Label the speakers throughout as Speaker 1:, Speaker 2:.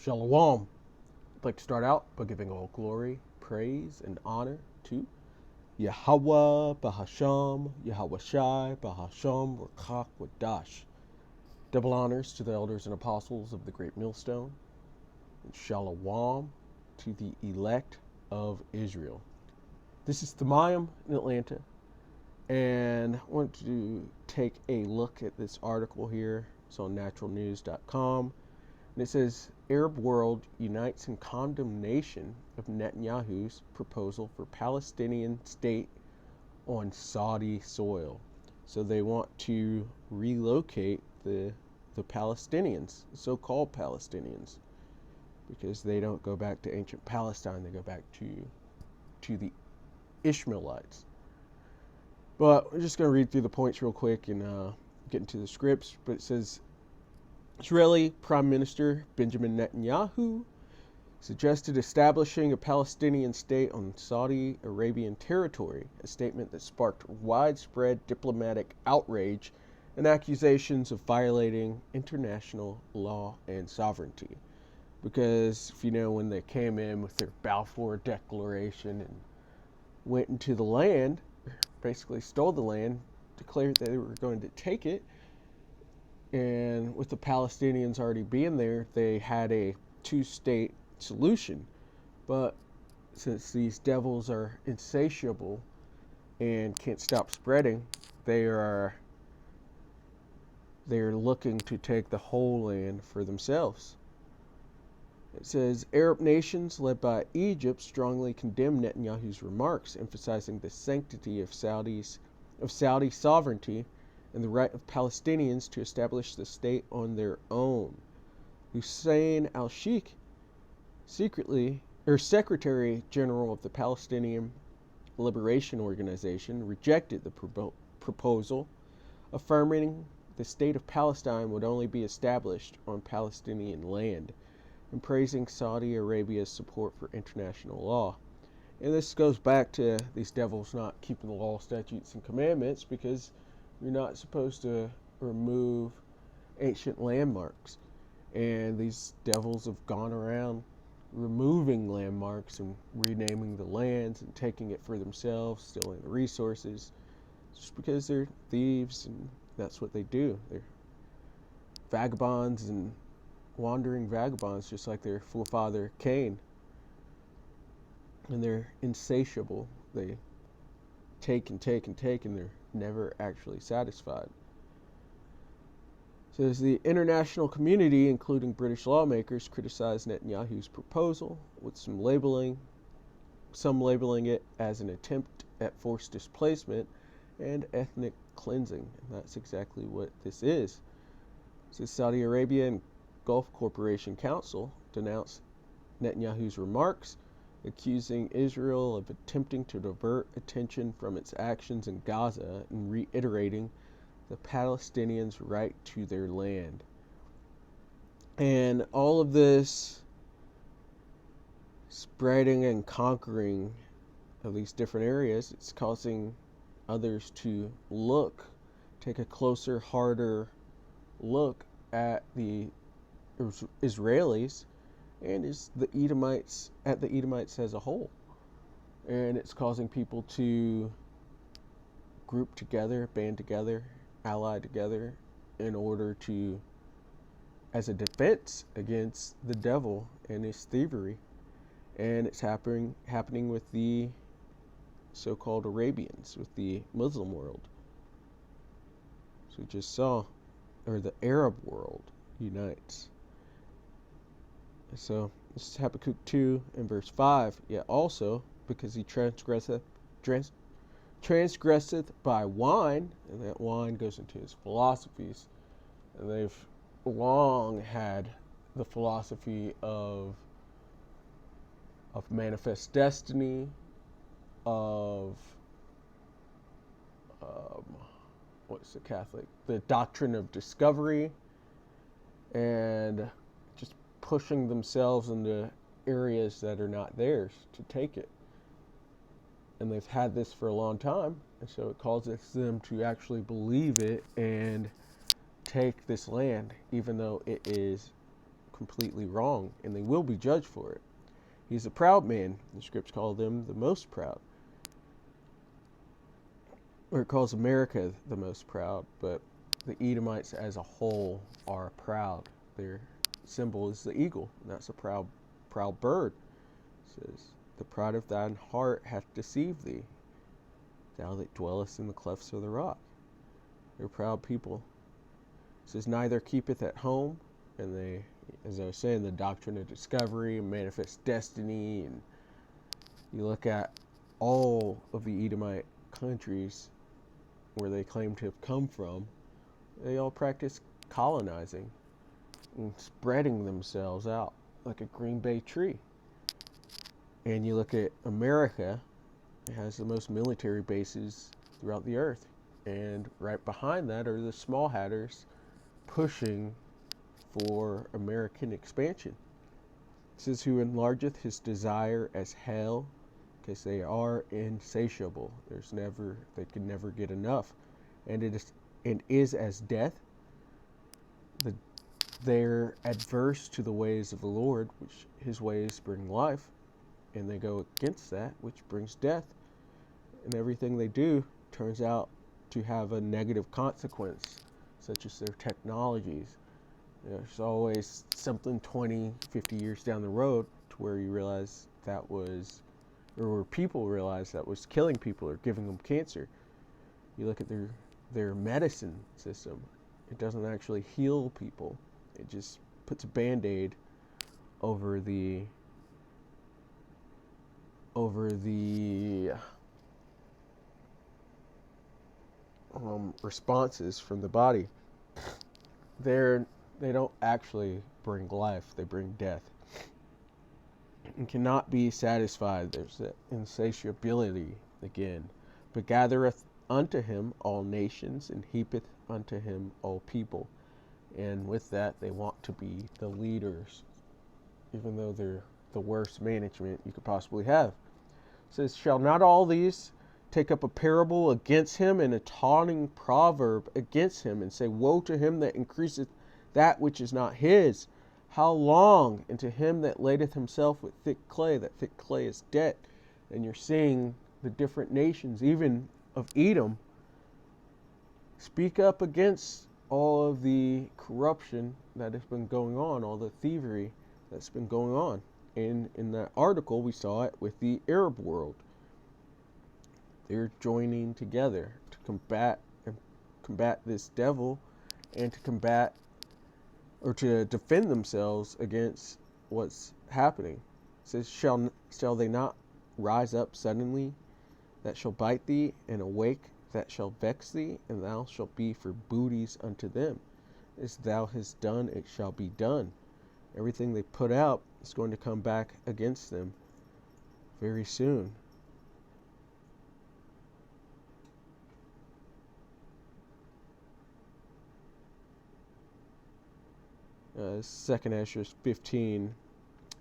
Speaker 1: Shalom. I'd like to start out by giving all glory, praise, and honor to Yahweh Bahasham, Yahweh Shai Bahasham Rakak Wadash. Double honors to the elders and apostles of the Great Millstone, and Shalom to the elect of Israel. This is Thamayim in Atlanta, and I want to take a look at this article here. It's on naturalnews.com. And it says, Arab world unites in condemnation of Netanyahu's proposal for Palestinian state on Saudi soil. So they want to relocate the Palestinians, the so-called Palestinians, because they don't go back to ancient Palestine, they go back to the Ishmaelites. But we're just going to read through the points real quick and get into the scripts. But it says, Israeli Prime Minister Benjamin Netanyahu suggested establishing a Palestinian state on Saudi Arabian territory, a statement that sparked widespread diplomatic outrage and accusations of violating international law and sovereignty. Because, if you know, when they came in with their Balfour Declaration and went into the land, basically stole the land, declared that they were going to take it, and with the Palestinians already being there, they had a two-state solution. But since these devils are insatiable and can't stop spreading, they're looking to take the whole land for themselves. It says, Arab nations led by Egypt strongly condemn Netanyahu's remarks, emphasizing the sanctity of Saudi sovereignty and the right of Palestinians to establish the state on their own. Hussein al-Sheikh, Secretary General of the Palestinian Liberation Organization, rejected the proposal, affirming the state of Palestine would only be established on Palestinian land, and praising Saudi Arabia's support for international law. And this goes back to these devils not keeping the law, statutes, and commandments, because you're not supposed to remove ancient landmarks. And these devils have gone around removing landmarks and renaming the lands and taking it for themselves, stealing the resources, just because they're thieves and that's what they do. They're vagabonds and wandering vagabonds, just like their forefather Cain. And they're insatiable. They take and take and take, and they're never actually satisfied. So as the international community, including British lawmakers, criticized Netanyahu's proposal, with some labeling it as an attempt at forced displacement and ethnic cleansing. And that's exactly what this is. So Saudi Arabia and Gulf Cooperation Council denounced Netanyahu's remarks, accusing Israel of attempting to divert attention from its actions in Gaza and reiterating the Palestinians' right to their land. And all of this spreading and conquering of these different areas, it's causing others to take a closer, harder look at the Israelis and the Edomites as a whole. And it's causing people to group together, band together, ally together in order to, as a defense against the devil and his thievery. And it's happening with the so-called Arabians, with the Muslim world. So we just saw, or the Arab world unites. So this is Habakkuk 2 and verse 5. Yet also, because he transgresseth by wine, and that wine goes into his philosophies, and they've long had the philosophy of manifest destiny, of the doctrine of discovery, and just pushing themselves into areas that are not theirs to take it. And they've had this for a long time, and so it causes them to actually believe it and take this land, even though it is completely wrong, and they will be judged for it. He's a proud man. The scripts call them the most proud. Or it calls America the most proud, but the Edomites as a whole are proud. Their symbol is the eagle, and that's a proud bird. It says, the pride of thine heart hath deceived thee, thou that dwellest in the clefts of the rock. They're proud people. It says, neither keepeth at home, and they, as I was saying, the doctrine of discovery and manifest destiny, and you look at all of the Edomite countries where they claim to have come from, they all practice colonizing and spreading themselves out like a Green Bay tree. And you look at America, it has the most military bases throughout the earth. And right behind that are the small hatters pushing for American expansion. It says, who enlargeth his desire as hell, because they are insatiable. They can never get enough. And it is as death. They're adverse to the ways of the Lord, which his ways bring life, and they go against that, which brings death. And everything they do turns out to have a negative consequence, such as their technologies. There's always something 20, 50 years down the road to where you realize that was, or where people realize that was killing people or giving them cancer. You look at their medicine system. It doesn't actually heal people. It just puts a Band-Aid over the responses from the body. They don't actually bring life, they bring death. And cannot be satisfied. There's that insatiability again. But gathereth unto him all nations, and heapeth unto him all people. And with that, they want to be the leaders, even though they're the worst management you could possibly have. It says, shall not all these take up a parable against him, and a taunting proverb against him, and say, woe to him that increaseth that which is not his? How long? And to him that ladeth himself with thick clay, that thick clay is debt. And you're seeing the different nations, even of Edom, speak up against all of the corruption that has been going on, all the thievery that's been going on. And in that article, we saw it with the Arab world. They're joining together to combat this devil, and to combat or to defend themselves against what's happening. It says, shall they not rise up suddenly that shall bite thee, and awake that shall vex thee, and thou shalt be for booties unto them. As thou hast done, it shall be done. Everything they put out is going to come back against them very soon. Second Ezra 15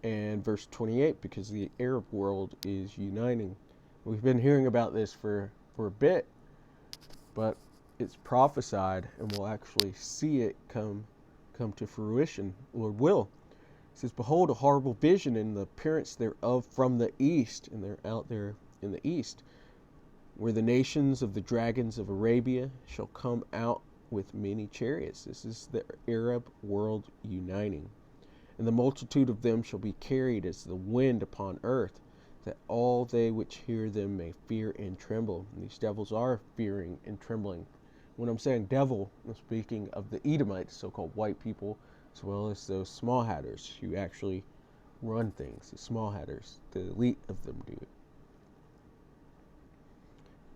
Speaker 1: and verse 28, because the Arab world is uniting. We've been hearing about this for a bit, but it's prophesied, and we'll actually see it come to fruition, Lord will. It says, behold, a horrible vision, and the appearance thereof from the east, and they're out there in the east, where the nations of the dragons of Arabia shall come out with many chariots. This is the Arab world uniting. And the multitude of them shall be carried as the wind upon earth, that all they which hear them may fear and tremble. And these devils are fearing and trembling. When I'm saying devil, I'm speaking of the Edomites, so-called white people, as well as those small hatters who actually run things. The small hatters, the elite of them do it.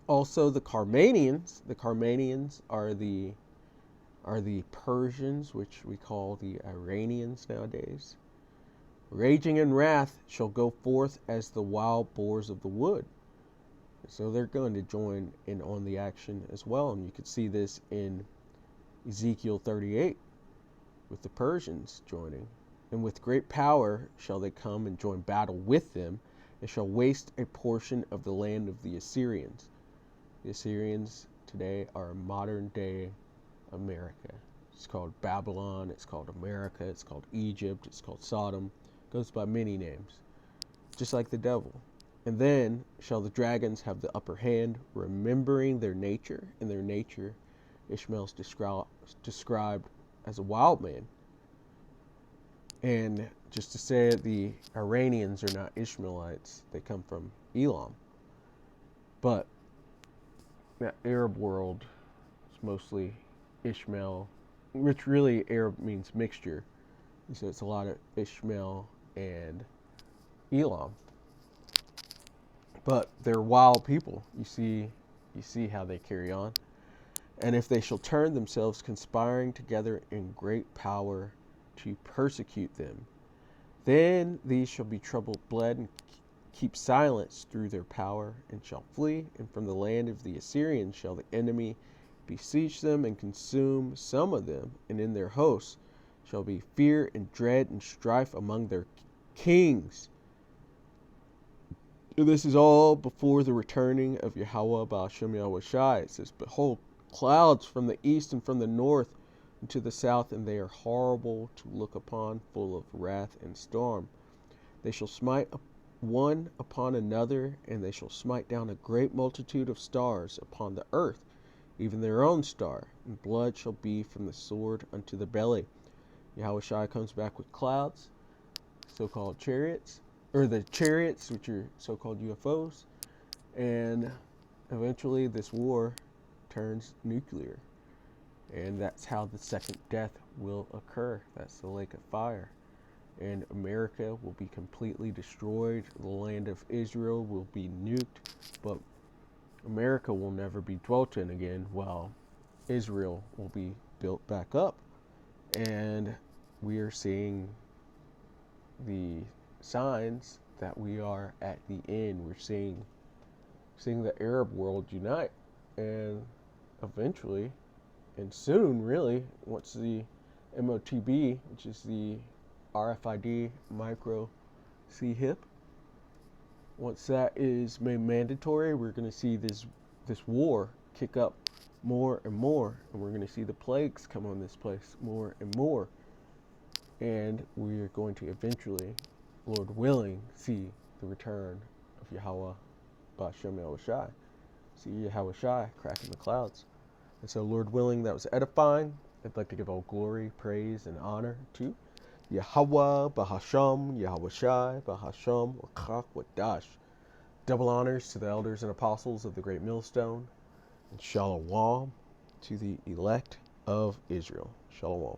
Speaker 1: Also, the Carmanians. The Carmanians are the Persians, which we call the Iranians nowadays. Raging in wrath shall go forth as the wild boars of the wood. So they're going to join in on the action as well. And you could see this in Ezekiel 38 with the Persians joining. And with great power shall they come and join battle with them, and shall waste a portion of the land of the Assyrians. The Assyrians today are modern day America. It's called Babylon, it's called America, it's called Egypt, it's called Sodom. It goes by many names, just like the devil. And then shall the dragons have the upper hand, remembering their nature. And their nature, Ishmael's described as a wild man. And just to say it, the Iranians are not Ishmaelites. They come from Elam. But that Arab world is mostly Ishmael, which really Arab means mixture. So it's a lot of Ishmael and Elam. But they're wild people. You see how they carry on. And if they shall turn themselves, conspiring together in great power to persecute them, then these shall be troubled, bled, and keep silence through their power, and shall flee. And from the land of the Assyrians shall the enemy besiege them and consume some of them. And in their hosts shall be fear and dread and strife among their kings. This is all before the returning of Yahweh Ba'ashem Yahweh Shai. It says, behold, clouds from the east and from the north and to the south, and they are horrible to look upon, full of wrath and storm. They shall smite one upon another, and they shall smite down a great multitude of stars upon the earth, even their own star, and blood shall be from the sword unto the belly. Yahweh Shai comes back with clouds, so-called chariots, or the chariots, which are so-called UFOs, and eventually this war turns nuclear, and that's how the second death will occur. That's the lake of fire, and America will be completely destroyed. The land of Israel will be nuked, but America will never be dwelt in again, while Israel will be built back up. And we are seeing the signs that we are at the end. We're seeing the Arab world unite, and eventually, and soon really, once the MOTB, which is the RFID micro C-HIP, once that is made mandatory, we're going to see this war kick up more and more, and we're going to see the plagues come on this place more and more, and we are going to eventually, Lord willing, see the return of Yahweh Ba'ashem Yahweh Shai. See Yahweh Shai cracking the clouds. And so, Lord willing, that was edifying. I'd like to give all glory, praise, and honor to Yahweh Ba'ashem Yahweh Shai Ba'ashem Rakak Wadash. Double honors to the elders and apostles of the Great Millstone, and Shalom to the elect of Israel. Shalom.